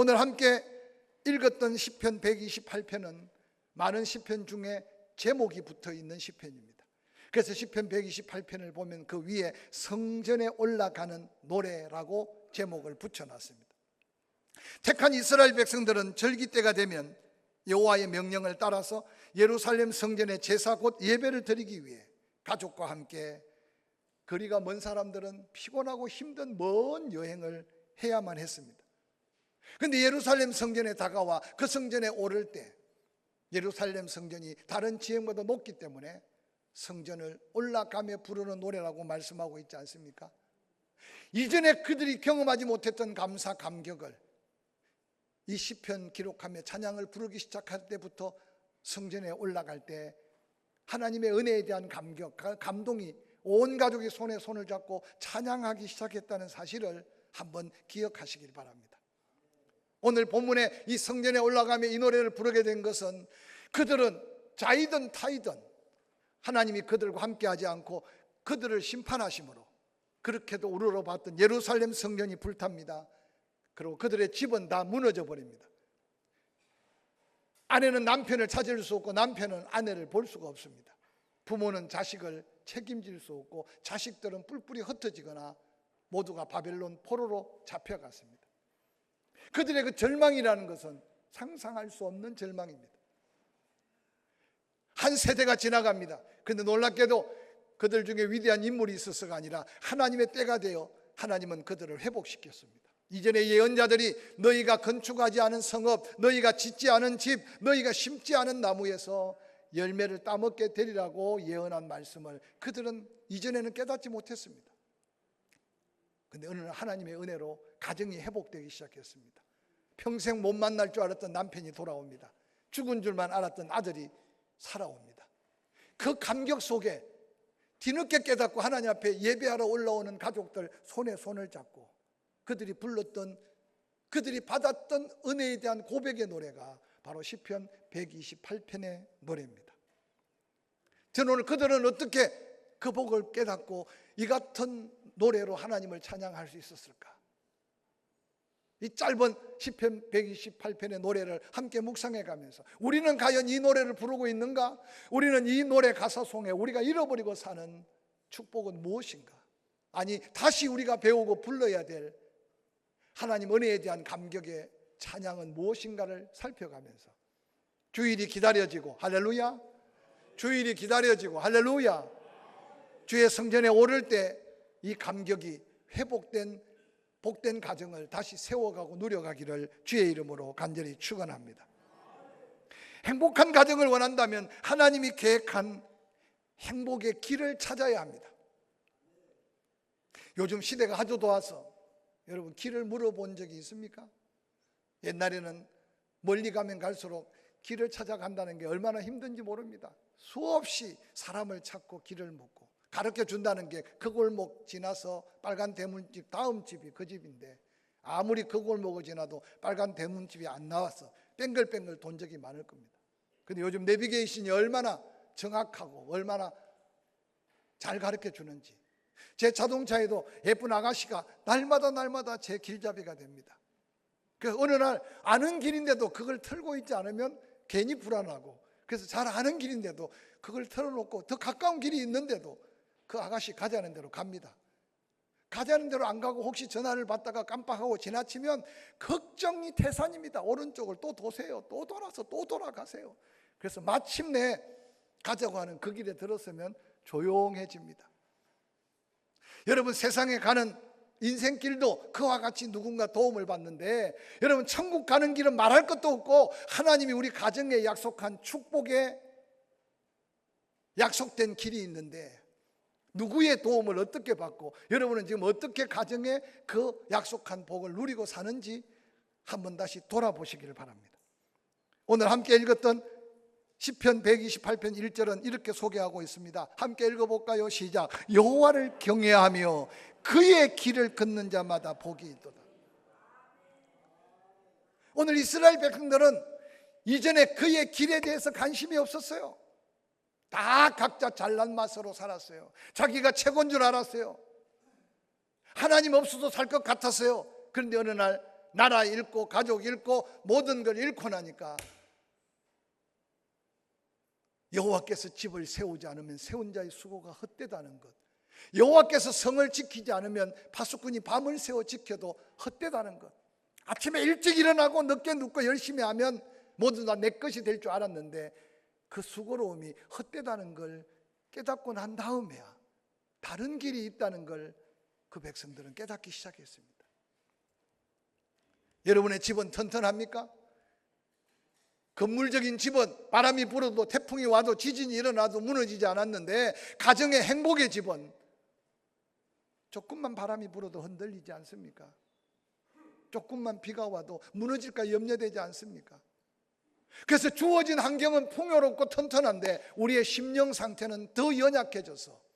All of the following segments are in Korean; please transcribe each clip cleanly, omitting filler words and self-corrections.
오늘 함께 읽었던 시편 128편은 많은 시편 중에 제목이 붙어 있는 시편입니다. 그래서 시편 128편을 보면 그 위에 성전에 올라가는 노래라고 제목을 붙여놨습니다. 택한 이스라엘 백성들은 절기 때가 되면 여호와의 명령을 따라서 예루살렘 성전에 제사 곧 예배를 드리기 위해 가족과 함께 거리가 먼 사람들은 피곤하고 힘든 먼 여행을 해야만 했습니다. 그런데 예루살렘 성전에 다가와 그 성전에 오를 때 예루살렘 성전이 다른 지형보다 높기 때문에 성전을 올라가며 부르는 노래라고 말씀하고 있지 않습니까? 이전에 그들이 경험하지 못했던 감사 감격을 이 시편 기록하며 찬양을 부르기 시작할 때부터 성전에 올라갈 때 하나님의 은혜에 대한 감격, 감동이 온 가족이 손에 손을 잡고 찬양하기 시작했다는 사실을 한번 기억하시길 바랍니다. 오늘 본문에 이 성전에 올라가며 이 노래를 부르게 된 것은 그들은 자이든 타이든 하나님이 그들과 함께하지 않고 그들을 심판하심으로 그렇게도 우러러봤던 예루살렘 성전이 불탑니다. 그리고 그들의 집은 다 무너져 버립니다. 아내는 남편을 찾을 수 없고 남편은 아내를 볼 수가 없습니다. 부모는 자식을 책임질 수 없고 자식들은 뿔뿔이 흩어지거나 모두가 바벨론 포로로 잡혀갔습니다. 그들의 그 절망이라는 것은 상상할 수 없는 절망입니다. 한 세대가 지나갑니다. 그런데 놀랍게도 그들 중에 위대한 인물이 있어서가 아니라 하나님의 때가 되어 하나님은 그들을 회복시켰습니다. 이전에 예언자들이 너희가 건축하지 않은 성읍, 너희가 짓지 않은 집, 너희가 심지 않은 나무에서 열매를 따먹게 되리라고 예언한 말씀을 그들은 이전에는 깨닫지 못했습니다. 그런데 어느 날 하나님의 은혜로 가정이 회복되기 시작했습니다. 평생 못 만날 줄 알았던 남편이 돌아옵니다. 죽은 줄만 알았던 아들이 살아옵니다. 그 감격 속에 뒤늦게 깨닫고 하나님 앞에 예배하러 올라오는 가족들 손에 손을 잡고 그들이 불렀던, 그들이 받았던 은혜에 대한 고백의 노래가 바로 시편 128편의 노래입니다. 저는 오늘 그들은 어떻게 그 복을 깨닫고 이 같은 노래로 하나님을 찬양할 수 있었을까? 이 짧은 시편 128편의 노래를 함께 묵상해 가면서 우리는 과연 이 노래를 부르고 있는가? 우리는 이 노래 가사 속에 우리가 잃어버리고 사는 축복은 무엇인가? 아니, 다시 우리가 배우고 불러야 될 하나님 은혜에 대한 감격의 찬양은 무엇인가를 살펴가면서 주일이 기다려지고 할렐루야, 주일이 기다려지고 할렐루야, 주의 성전에 오를 때 이 감격이 회복된 복된 가정을 다시 세워가고 누려가기를 주의 이름으로 간절히 축원합니다. 행복한 가정을 원한다면 하나님이 계획한 행복의 길을 찾아야 합니다. 요즘 시대가 아주 좋아서 여러분 길을 물어본 적이 있습니까? 옛날에는 멀리 가면 갈수록 길을 찾아간다는 게 얼마나 힘든지 모릅니다. 수없이 사람을 찾고 길을 묻고 가르쳐 준다는 게 그 골목 지나서 빨간 대문집 다음 집이 그 집인데 아무리 그 골목을 지나도 빨간 대문집이 안 나와서 뺑글뺑글 돈 적이 많을 겁니다. 근데 요즘 내비게이션이 얼마나 정확하고 얼마나 잘 가르쳐 주는지 제 자동차에도 예쁜 아가씨가 날마다 제 길잡이가 됩니다. 그래서 어느 날 아는 길인데도 그걸 틀고 있지 않으면 괜히 불안하고 그래서 잘 아는 길인데도 그걸 틀어놓고 더 가까운 길이 있는데도 그 아가씨 가자는 대로 갑니다. 가자는 대로 안 가고 혹시 전화를 받다가 깜빡하고 지나치면 걱정이 태산입니다. 오른쪽을 또 도세요. 또 돌아서 또 돌아가세요. 그래서 마침내 가자고 하는 그 길에 들었으면 조용해집니다. 여러분 세상에 가는 인생길도 그와 같이 누군가 도움을 받는데 여러분 천국 가는 길은 말할 것도 없고 하나님이 우리 가정에 약속한 축복의 약속된 길이 있는데 누구의 도움을 어떻게 받고 여러분은 지금 어떻게 가정에 그 약속한 복을 누리고 사는지 한번 다시 돌아보시기를 바랍니다. 오늘 함께 읽었던 시편 128편 1절은 이렇게 소개하고 있습니다. 함께 읽어볼까요? 시작. 여호와를 경외하며 그의 길을 걷는 자마다 복이 있도다. 오늘 이스라엘 백성들은 이전에 그의 길에 대해서 관심이 없었어요. 다 각자 잘난 맛으로 살았어요. 자기가 최고인 줄 알았어요. 하나님 없어도 살 것 같았어요. 그런데 어느 날 나라 잃고 가족 잃고 모든 걸 잃고 나니까 여호와께서 집을 세우지 않으면 세운 자의 수고가 헛되다는 것, 여호와께서 성을 지키지 않으면 파수꾼이 밤을 새워 지켜도 헛되다는 것, 아침에 일찍 일어나고 늦게 눕고 열심히 하면 모두 다 내 것이 될 줄 알았는데 그 수고로움이 헛되다는 걸 깨닫고 난 다음에야 다른 길이 있다는 걸 그 백성들은 깨닫기 시작했습니다. 여러분의 집은 튼튼합니까? 건물적인 집은 바람이 불어도 태풍이 와도 지진이 일어나도 무너지지 않았는데 가정의 행복의 집은 조금만 바람이 불어도 흔들리지 않습니까? 조금만 비가 와도 무너질까 염려되지 않습니까? 그래서 주어진 환경은 풍요롭고 튼튼한데 우리의 심령 상태는 더 연약해져서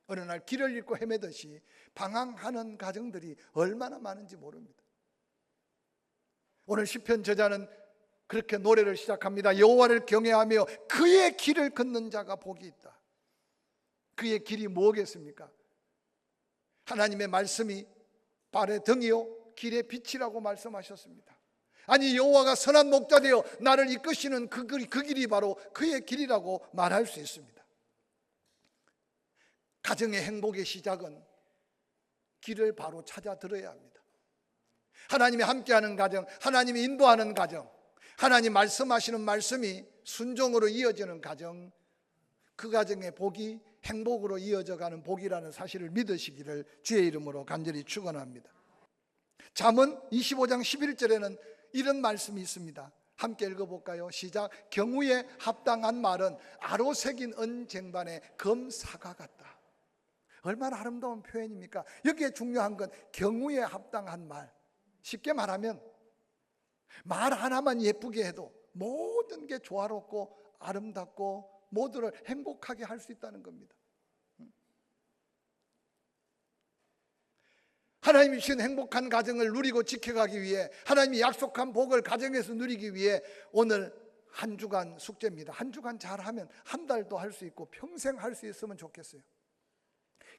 어느 날 길을 잃고 헤매듯이 방황하는 가정들이 얼마나 많은지 모릅니다. 오늘 시편 저자는 그렇게 노래를 시작합니다. 여호와를 경외하며 그의 길을 걷는 자가 복이 있다. 그의 길이 뭐겠습니까? 하나님의 말씀이 발의 등이요 길의 빛이라고 말씀하셨습니다. 아니 여호와가 선한 목자 되어 나를 이끄시는 그 길이 바로 그의 길이라고 말할 수 있습니다. 가정의 행복의 시작은 길을 바로 찾아 들어야 합니다. 하나님이 함께하는 가정, 하나님이 인도하는 가정, 하나님 말씀하시는 말씀이 순종으로 이어지는 가정, 그 가정의 복이 행복으로 이어져가는 복이라는 사실을 믿으시기를 주의 이름으로 간절히 축원합니다. 잠언 25장 11절에는 이런 말씀이 있습니다. 함께 읽어볼까요? 시작. 경우에 합당한 말은 아로 새긴 은쟁반의 검사과 같다. 얼마나 아름다운 표현입니까? 여기에 중요한 건 경우에 합당한 말. 쉽게 말하면 말 하나만 예쁘게 해도 모든 게 조화롭고 아름답고 모두를 행복하게 할 수 있다는 겁니다. 하나님이 주신 행복한 가정을 누리고 지켜가기 위해, 하나님이 약속한 복을 가정에서 누리기 위해 오늘 한 주간 숙제입니다. 한 주간 잘하면 한 달도 할 수 있고 평생 할 수 있으면 좋겠어요.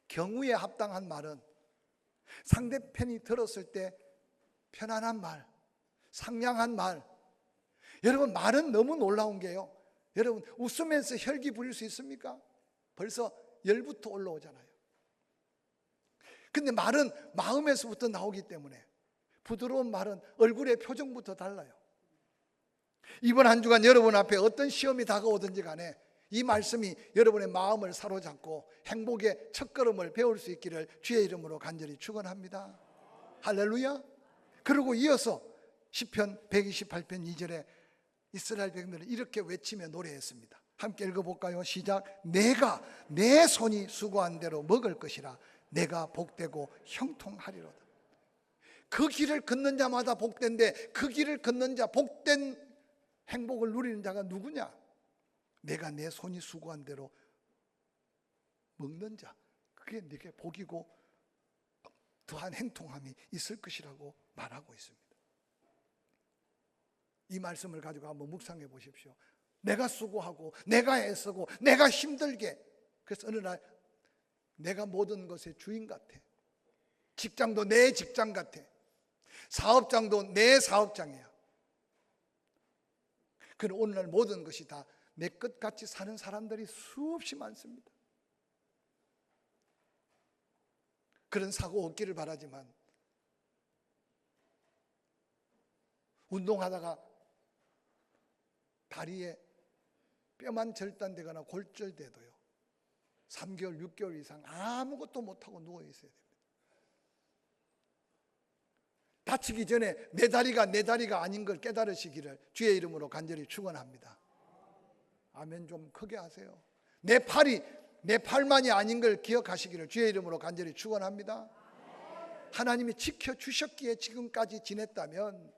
경우에 합당한 말은 상대편이 들었을 때 편안한 말, 상냥한 말. 여러분 말은 너무 놀라운 게요, 여러분 웃으면서 혈기 부릴 수 있습니까? 벌써 열부터 올라오잖아요. 근데 말은 마음에서부터 나오기 때문에 부드러운 말은 얼굴의 표정부터 달라요. 이번 한 주간 여러분 앞에 어떤 시험이 다가오든지 간에 이 말씀이 여러분의 마음을 사로잡고 행복의 첫걸음을 배울 수 있기를 주의 이름으로 간절히 축원합니다. 할렐루야. 그리고 이어서 시편 128편 2절에 이스라엘 백성들은 이렇게 외치며 노래했습니다. 함께 읽어볼까요? 시작. 내가 내 손이 수고한 대로 먹을 것이라 내가 복되고 형통하리로다. 그 길을 걷는 자마다 복된데 그 길을 걷는 자, 복된 행복을 누리는 자가 누구냐? 내가 내 손이 수고한 대로 먹는 자, 그게 네게 복이고 더한 행통함이 있을 것이라고 말하고 있습니다. 이 말씀을 가지고 한번 묵상해 보십시오. 내가 수고하고 내가 애쓰고 내가 힘들게, 그래서 어느 날 내가 모든 것의 주인 같아. 직장도 내 직장 같아. 사업장도 내 사업장이야. 그런데 오늘날 모든 것이 다 내 끝같이 사는 사람들이 수없이 많습니다. 그런 사고 없기를 바라지만 운동하다가 다리에 뼈만 절단되거나 골절돼도요 3개월, 6개월 이상 아무것도 못하고 누워있어야 됩니다. 다치기 전에 내 다리가 아닌 걸 깨달으시기를 주의 이름으로 간절히 축원합니다. 아멘 좀 크게 하세요. 내 팔만이 아닌 걸 기억하시기를 주의 이름으로 간절히 축원합니다. 하나님이 지켜주셨기에 지금까지 지냈다면,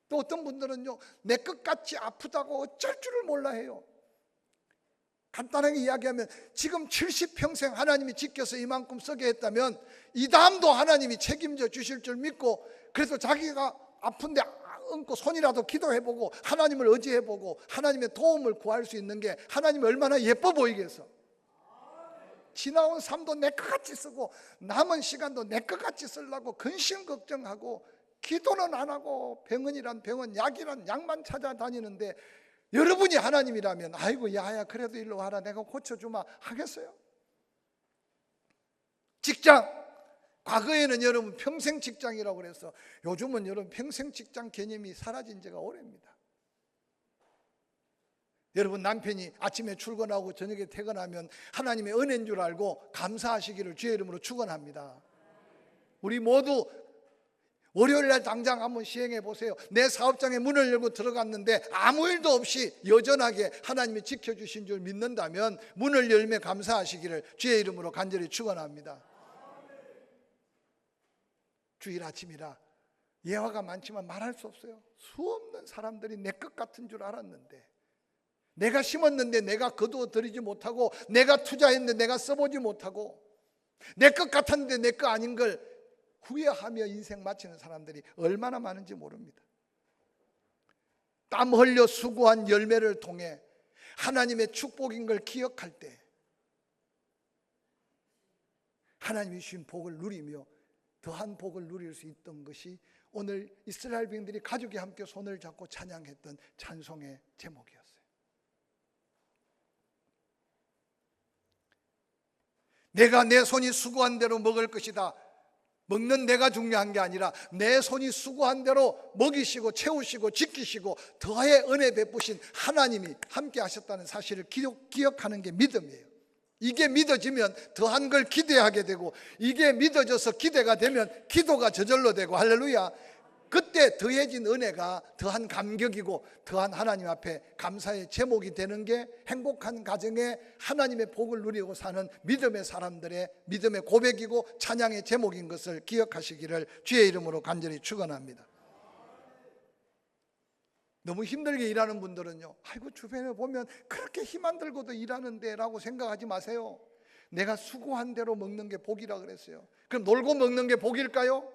또 어떤 분들은요 내 끝같이 아프다고 어쩔 줄을 몰라 해요. 간단하게 이야기하면 지금 70평생 하나님이 지켜서 이만큼 서게 했다면 이 다음도 하나님이 책임져 주실 줄 믿고, 그래서 자기가 아픈데 얹고 손이라도 기도해보고 하나님을 의지해보고 하나님의 도움을 구할 수 있는 게 하나님이 얼마나 예뻐 보이겠어. 지나온 삶도 내 것같이 쓰고 남은 시간도 내 것같이 쓰려고 근심 걱정하고 기도는 안 하고 병원이란 병원, 약이란 약만 찾아다니는데 여러분이 하나님이라면 아이고 야야 그래도 일로 와라 내가 고쳐주마 하겠어요? 직장, 과거에는 여러분 평생 직장이라고 그래서 요즘은 여러분 평생 직장 개념이 사라진 지가 오래입니다. 여러분 남편이 아침에 출근하고 저녁에 퇴근하면 하나님의 은혜인 줄 알고 감사하시기를 주의 이름으로 축원합니다. 우리 모두 월요일날 당장 한번 시행해 보세요. 내 사업장에 문을 열고 들어갔는데 아무 일도 없이 여전하게 하나님이 지켜주신 줄 믿는다면 문을 열매 감사하시기를 주의 이름으로 간절히 축원합니다. 주일 아침이라 예화가 많지만 말할 수 없어요. 수없는 사람들이 내 것 같은 줄 알았는데, 내가 심었는데 내가 거두어들이지 못하고, 내가 투자했는데 내가 써보지 못하고, 내 것 같았는데 내 거 아닌 걸 후회하며 인생 마치는 사람들이 얼마나 많은지 모릅니다. 땀 흘려 수고한 열매를 통해 하나님의 축복인 걸 기억할 때 하나님이 주신 복을 누리며 더한 복을 누릴 수 있던 것이 오늘 이스라엘 백성들이 가족이 함께 손을 잡고 찬양했던 찬송의 제목이었어요. 내가 내 손이 수고한 대로 먹을 것이다. 먹는 내가 중요한 게 아니라 내 손이 수고한 대로 먹이시고 채우시고 지키시고 더하의 은혜 베푸신 하나님이 함께 하셨다는 사실을 기억하는 게 믿음이에요. 이게 믿어지면 더한 걸 기대하게 되고, 이게 믿어져서 기대가 되면 기도가 저절로 되고, 할렐루야. 그때 더해진 은혜가 더한 감격이고 더한 하나님 앞에 감사의 제목이 되는 게 행복한 가정에 하나님의 복을 누리고 사는 믿음의 사람들의 믿음의 고백이고 찬양의 제목인 것을 기억하시기를 주의 이름으로 간절히 축원합니다. 너무 힘들게 일하는 분들은요, 아이고 주변에 보면 그렇게 힘 안 들고도 일하는데 라고 생각하지 마세요. 내가 수고한 대로 먹는 게 복이라 그랬어요. 그럼 놀고 먹는 게 복일까요?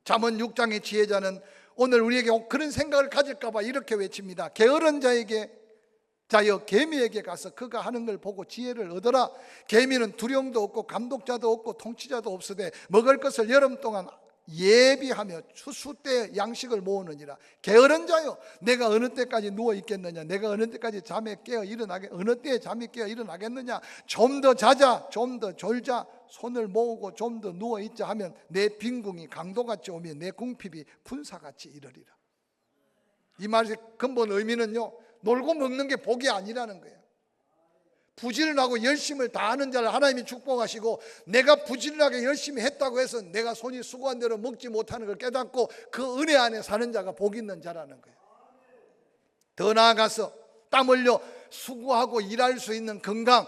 잠언 6장의 지혜자는 오늘 우리에게 그런 생각을 가질까 봐 이렇게 외칩니다. 게으른 자여 개미에게 가서 그가 하는 걸 보고 지혜를 얻어라. 개미는 두령도 없고 감독자도 없고 통치자도 없으되 먹을 것을 여름 동안 예비하며 추수 때 양식을 모으느니라. 게으른 자여, 내가 어느 때까지 누워 있겠느냐? 내가 어느 때까지 잠에 깨어 어느 때에 잠이 깨어 일어나겠느냐? 좀 더 자자, 좀 더 졸자, 손을 모으고 좀 더 누워 있자 하면 내 빈궁이 강도같이 오며 내 궁핍이 분사같이 이르리라. 이 말의 근본 의미는요, 놀고 먹는 게 복이 아니라는 거예요. 부지런하고 열심을 다하는 자를 하나님이 축복하시고, 내가 부지런하게 열심히 했다고 해서 내가 손이 수고한 대로 먹지 못하는 걸 깨닫고 그 은혜 안에 사는 자가 복 있는 자라는 거예요. 더 나아가서 땀 흘려 수고하고 일할 수 있는 건강,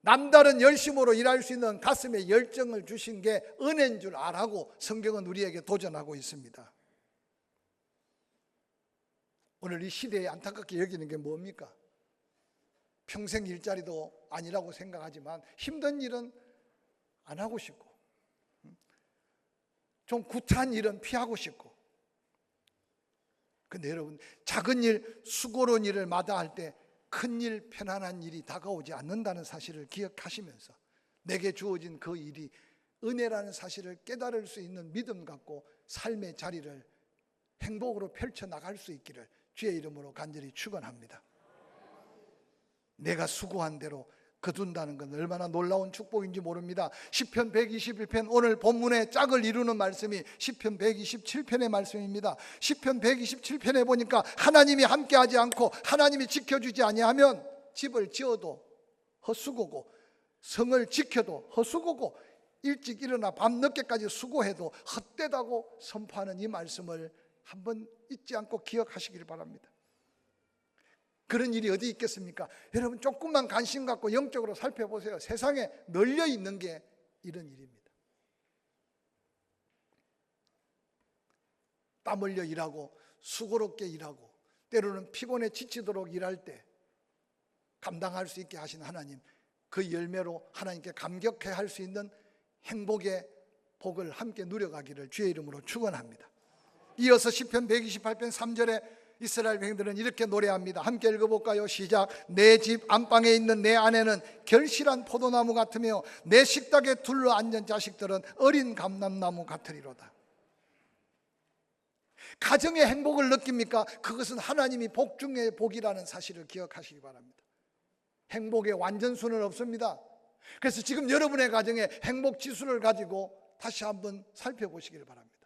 남다른 열심으로 일할 수 있는 가슴에 열정을 주신 게 은혜인 줄 알라고 성경은 우리에게 도전하고 있습니다. 오늘 이 시대에 안타깝게 여기는 게 뭡니까? 평생 일자리도 아니라고 생각하지만 힘든 일은 안 하고 싶고, 좀 구차한 일은 피하고 싶고. 근데 여러분, 작은 일, 수고로운 일을 마다할 때 큰 일, 편안한 일이 다가오지 않는다는 사실을 기억하시면서 내게 주어진 그 일이 은혜라는 사실을 깨달을 수 있는 믿음 갖고 삶의 자리를 행복으로 펼쳐나갈 수 있기를 주의 이름으로 간절히 축원합니다. 내가 수고한 대로 거둔다는 건 얼마나 놀라운 축복인지 모릅니다. 시편 121편, 오늘 본문의 짝을 이루는 말씀이 시편 127편의 말씀입니다. 시편 127편에 보니까 하나님이 함께하지 않고 하나님이 지켜주지 아니하면 집을 지어도 헛수고고, 성을 지켜도 헛수고고, 일찍 일어나 밤늦게까지 수고해도 헛되다고 선포하는 이 말씀을 한번 잊지 않고 기억하시길 바랍니다. 그런 일이 어디 있겠습니까? 여러분, 조금만 관심 갖고 영적으로 살펴보세요. 세상에 널려 있는 게 이런 일입니다. 땀 흘려 일하고 수고롭게 일하고 때로는 피곤해 지치도록 일할 때 감당할 수 있게 하신 하나님, 그 열매로 하나님께 감격해 할 수 있는 행복의 복을 함께 누려가기를 주의 이름으로 축원합니다. 이어서 시편 128편 3절에 이스라엘 백성들은 이렇게 노래합니다. 함께 읽어볼까요? 시작. 내 집 안방에 있는 내 아내는 결실한 포도나무 같으며 내 식탁에 둘러앉은 자식들은 어린 감람나무 같으리로다. 가정의 행복을 느낍니까? 그것은 하나님이 복 중에 복이라는 사실을 기억하시기 바랍니다. 행복의 완전수는 없습니다. 그래서 지금 여러분의 가정의 행복 지수를 가지고 다시 한번 살펴보시기를 바랍니다.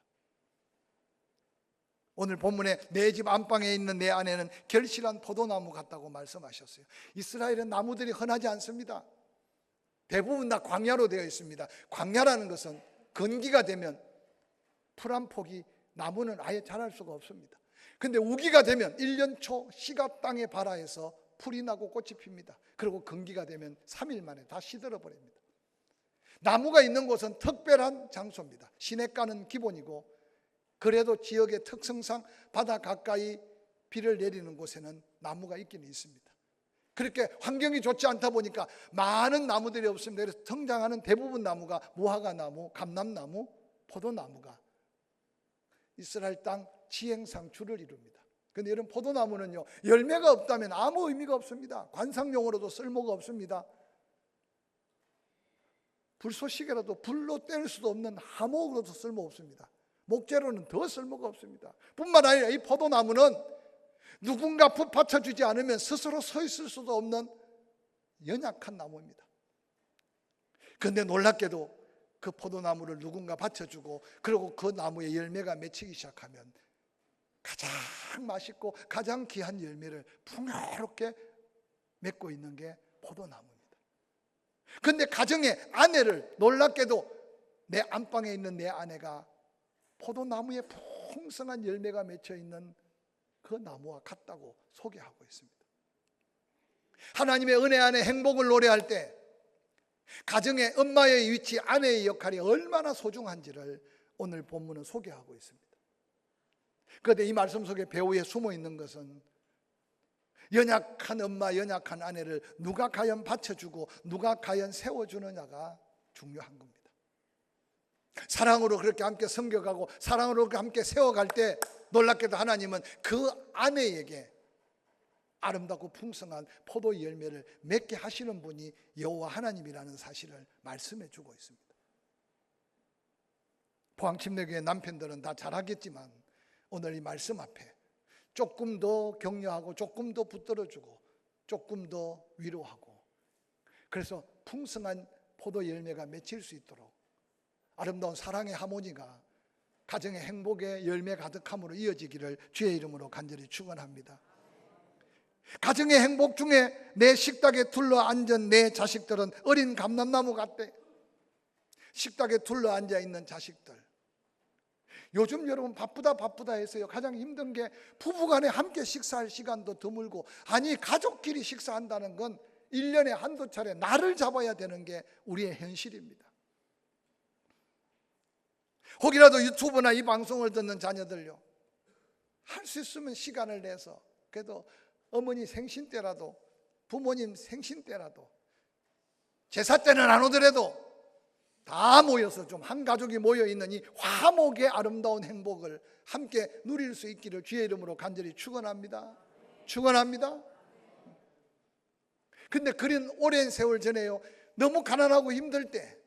오늘 본문에 내 집 안방에 있는 내 아내는 결실한 포도나무 같다고 말씀하셨어요. 이스라엘은 나무들이 흔하지 않습니다. 대부분 다 광야로 되어 있습니다. 광야라는 것은 건기가 되면 풀 한 폭이 나무는 아예 자랄 수가 없습니다. 근데 우기가 되면 1년 초 씨가 땅에 발아해서 풀이 나고 꽃이 핍니다. 그리고 건기가 되면 3일 만에 다 시들어 버립니다. 나무가 있는 곳은 특별한 장소입니다. 시냇가는 기본이고, 그래도 지역의 특성상 바다 가까이 비를 내리는 곳에는 나무가 있기는 있습니다. 그렇게 환경이 좋지 않다 보니까 많은 나무들이 없습니다. 그래서 성장하는 대부분 나무가 무화과나무, 감람나무, 포도나무가 이스라엘 땅 지행상 주를 이룹니다. 그런데 이런 포도나무는요, 열매가 없다면 아무 의미가 없습니다. 관상용으로도 쓸모가 없습니다. 불쏘시개라도 불로 뗄 수도 없는 하목으로도 쓸모 없습니다. 목재로는 더 쓸모가 없습니다. 뿐만 아니라 이 포도나무는 누군가 붙받쳐주지 않으면 스스로 서 있을 수도 없는 연약한 나무입니다. 그런데 놀랍게도 그 포도나무를 누군가 받쳐주고, 그리고 그 나무에 열매가 맺히기 시작하면 가장 맛있고 가장 귀한 열매를 풍요롭게 맺고 있는 게 포도나무입니다. 그런데 가정의 아내를 놀랍게도 내 안방에 있는 내 아내가 포도나무에 풍성한 열매가 맺혀 있는 그 나무와 같다고 소개하고 있습니다. 하나님의 은혜 안에 행복을 노래할 때 가정의 엄마의 위치, 아내의 역할이 얼마나 소중한지를 오늘 본문은 소개하고 있습니다. 그런데 이 말씀 속에 배후에 숨어 있는 것은 연약한 엄마, 연약한 아내를 누가 과연 받쳐주고 누가 과연 세워주느냐가 중요한 겁니다. 사랑으로 그렇게 함께 섬겨가고 사랑으로 그렇게 함께 세워갈 때 놀랍게도 하나님은 그 아내에게 아름답고 풍성한 포도 열매를 맺게 하시는 분이 여호와 하나님이라는 사실을 말씀해 주고 있습니다. 포항침례교회 남편들은 다 잘하겠지만 오늘 이 말씀 앞에 조금 더 격려하고 조금 더 붙들어주고 조금 더 위로하고, 그래서 풍성한 포도 열매가 맺힐 수 있도록 아름다운 사랑의 하모니가 가정의 행복의 열매 가득함으로 이어지기를 주의 이름으로 간절히 축원합니다. 가정의 행복 중에 내 식탁에 둘러앉은 내 자식들은 어린 감람나무 같대. 식탁에 둘러앉아 있는 자식들, 요즘 여러분 바쁘다 해서요, 가장 힘든 게 부부간에 함께 식사할 시간도 드물고, 아니 가족끼리 식사한다는 건 1년에 한두 차례 날을 잡아야 되는 게 우리의 현실입니다. 혹이라도 유튜브나 이 방송을 듣는 자녀들요, 할 수 있으면 시간을 내서 그래도 어머니 생신 때라도 부모님 생신 때라도 제사 때는 안 오더라도 다 모여서 좀 한 가족이 모여있는 이 화목의 아름다운 행복을 함께 누릴 수 있기를 주의 이름으로 간절히 축원합니다. 축원합니다. 근데 그런 오랜 세월 전에요, 너무 가난하고 힘들 때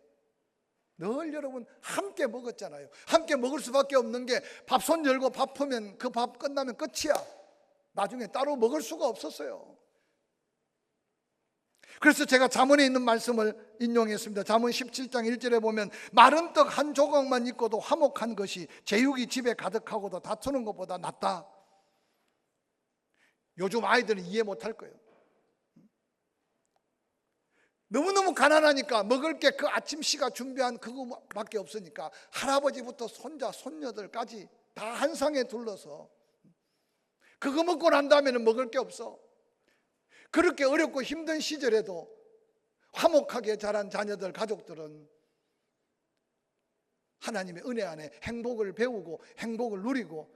늘 여러분 함께 먹었잖아요. 함께 먹을 수밖에 없는 게 밥 손 열고 밥 하면 그 밥 끝나면 끝이야. 나중에 따로 먹을 수가 없었어요. 그래서 제가 잠언에 있는 말씀을 인용했습니다. 잠언 17장 1절에 보면 마른 떡 한 조각만 있고도 화목한 것이 제육이 집에 가득하고도 다투는 것보다 낫다. 요즘 아이들은 이해 못할 거예요. 너무너무 가난하니까 먹을 게 그 아침 씨가 준비한 그거밖에 없으니까 할아버지부터 손자 손녀들까지 다 한 상에 둘러서 그거 먹고 난 다음에는 먹을 게 없어. 그렇게 어렵고 힘든 시절에도 화목하게 자란 자녀들, 가족들은 하나님의 은혜 안에 행복을 배우고 행복을 누리고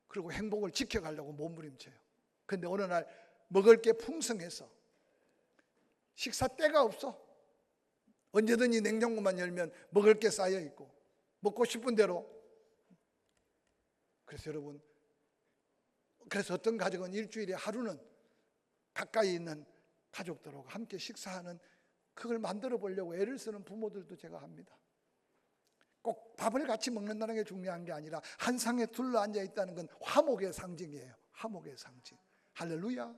그리고 행복을 지켜가려고 몸부림쳐요. 그런데 어느 날 먹을 게 풍성해서 식사 때가 없어. 언제든지 냉장고만 열면 먹을 게 쌓여 있고 먹고 싶은 대로. 그래서 여러분, 그래서 어떤 가족은 일주일에 하루는 가까이 있는 가족들하고 함께 식사하는 그걸 만들어 보려고 애를 쓰는 부모들도 제가 합니다. 꼭 밥을 같이 먹는다는 게 중요한 게 아니라 한 상에 둘러앉아 있다는 건 화목의 상징이에요. 화목의 상징. 할렐루야.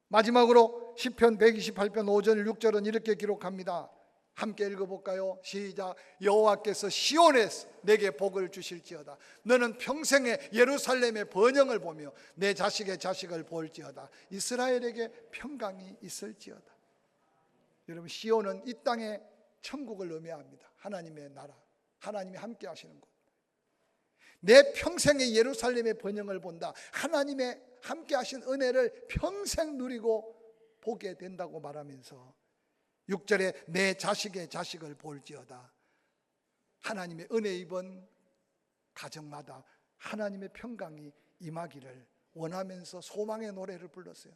마지막으로 시편 128편 5절 6절은 이렇게 기록합니다. 함께 읽어볼까요? 시작. 여호와께서 시온에서 내게 복을 주실지어다. 너는 평생에 예루살렘의 번영을 보며 내 자식의 자식을 볼지어다. 이스라엘에게 평강이 있을지어다. 여러분, 시온은 이 땅의 천국을 의미합니다. 하나님의 나라, 하나님이 함께 하시는 곳. 내 평생에 예루살렘의 번영을 본다. 하나님의 함께 하신 은혜를 평생 누리고 보게 된다고 말하면서 6절에 내 자식의 자식을 볼지어다. 하나님의 은혜 입은 가정마다 하나님의 평강이 임하기를 원하면서 소망의 노래를 불렀어요.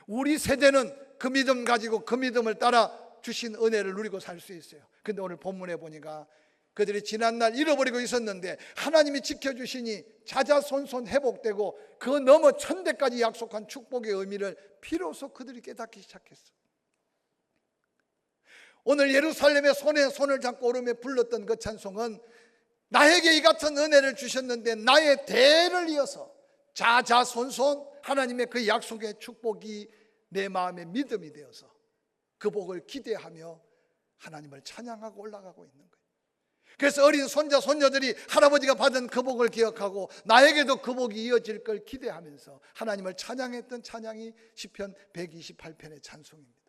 우리 세대는 그 믿음 가지고 그 믿음을 따라 주신 은혜를 누리고 살 수 있어요. 근데 오늘 본문에 보니까 그들이 지난날 잃어버리고 있었는데 하나님이 지켜주시니 자자손손 회복되고 그 넘어 천대까지 약속한 축복의 의미를 비로소 그들이 깨닫기 시작했어. 오늘 예루살렘의 손에 손을 잡고 오르며 불렀던 그 찬송은 나에게 이 같은 은혜를 주셨는데 나의 대를 이어서 자자손손 하나님의 그 약속의 축복이 내 마음의 믿음이 되어서 그 복을 기대하며 하나님을 찬양하고 올라가고 있는 거예요. 그래서 어린 손자 손녀들이 할아버지가 받은 그 복을 기억하고 나에게도 그 복이 이어질 걸 기대하면서 하나님을 찬양했던 찬양이 시편 128편의 찬송입니다.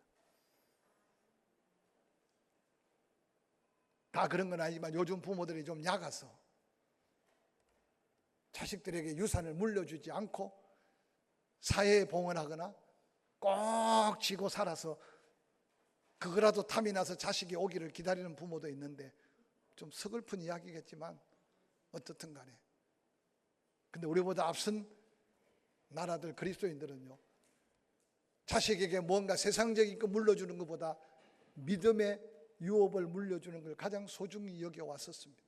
다 그런 건 아니지만 요즘 부모들이 좀 약아서 자식들에게 유산을 물려주지 않고 사회에 봉헌하거나 꼭 쥐고 살아서 그거라도 탐이 나서 자식이 오기를 기다리는 부모도 있는데 좀 서글픈 이야기겠지만 어떻든 간에 근데 우리보다 앞선 나라들 그리스도인들은요 자식에게 뭔가 세상적인 거 물려주는 것보다 믿음의 유업을 물려주는 걸 가장 소중히 여겨왔었습니다.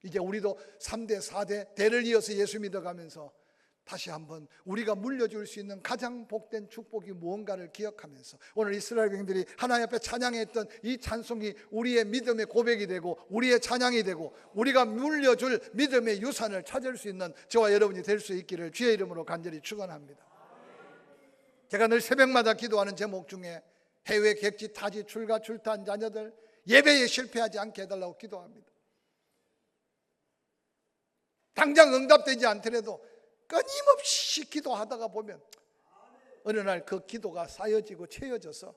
이제 우리도 3대 4대 대를 이어서 예수 믿어가면서 다시 한번 우리가 물려줄 수 있는 가장 복된 축복이 무언가를 기억하면서 오늘 이스라엘 백성들이 하나님 앞에 찬양했던 이 찬송이 우리의 믿음의 고백이 되고 우리의 찬양이 되고 우리가 물려줄 믿음의 유산을 찾을 수 있는 저와 여러분이 될 수 있기를 주의 이름으로 간절히 축원합니다. 제가 늘 새벽마다 기도하는 제목 중에 해외 객지 타지 출가 출타한 자녀들 예배에 실패하지 않게 해달라고 기도합니다. 당장 응답되지 않더라도 끊임없이 기도하다가 보면 어느 날 그 기도가 쌓여지고 채워져서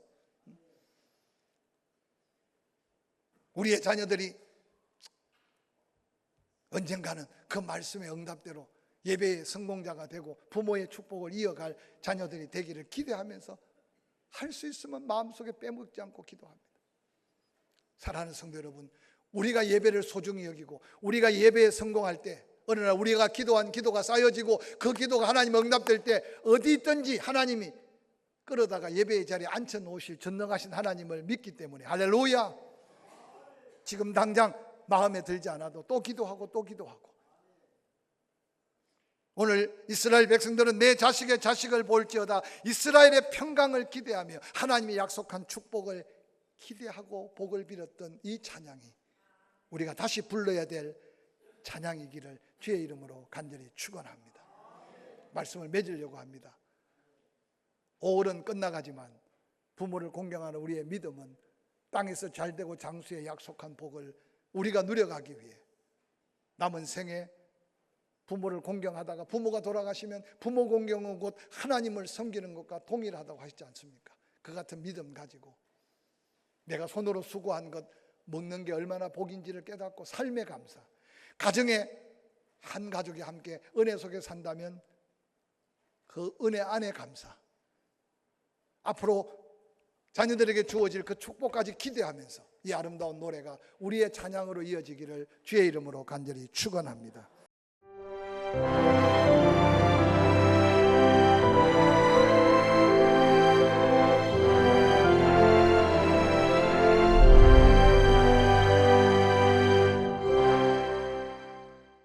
우리의 자녀들이 언젠가는 그 말씀의 응답대로 예배의 성공자가 되고 부모의 축복을 이어갈 자녀들이 되기를 기대하면서 할 수 있으면 마음속에 빼먹지 않고 기도합니다. 사랑하는 성도 여러분, 우리가 예배를 소중히 여기고 우리가 예배에 성공할 때 어느 날 우리가 기도한 기도가 쌓여지고 그 기도가 하나님 응답될 때 어디 있든지 하나님이 끌어다가 예배의 자리에 앉혀놓으실 전능하신 하나님을 믿기 때문에 할렐루야. 지금 당장 마음에 들지 않아도 또 기도하고 또 기도하고 오늘 이스라엘 백성들은 내 자식의 자식을 볼지어다 이스라엘의 평강을 기대하며 하나님이 약속한 축복을 기대하고 복을 빌었던 이 찬양이 우리가 다시 불러야 될 찬양이기를 주의 이름으로 간절히 축원합니다. 말씀을 맺으려고 합니다. 5월은 끝나가지만 부모를 공경하는 우리의 믿음은 땅에서 잘되고 장수의 약속한 복을 우리가 누려가기 위해 남은 생에 부모를 공경하다가 부모가 돌아가시면 부모 공경은 곧 하나님을 섬기는 것과 동일하다고 하시지 않습니까? 그 같은 믿음 가지고 내가 손으로 수고한 것 먹는 게 얼마나 복인지를 깨닫고 삶의 감사, 가정에 한 가족이 함께 은혜 속에 산다면 그 은혜 안에 감사, 앞으로 자녀들에게 주어질 그 축복까지 기대하면서 이 아름다운 노래가 우리의 찬양으로 이어지기를 주의 이름으로 간절히 축원합니다.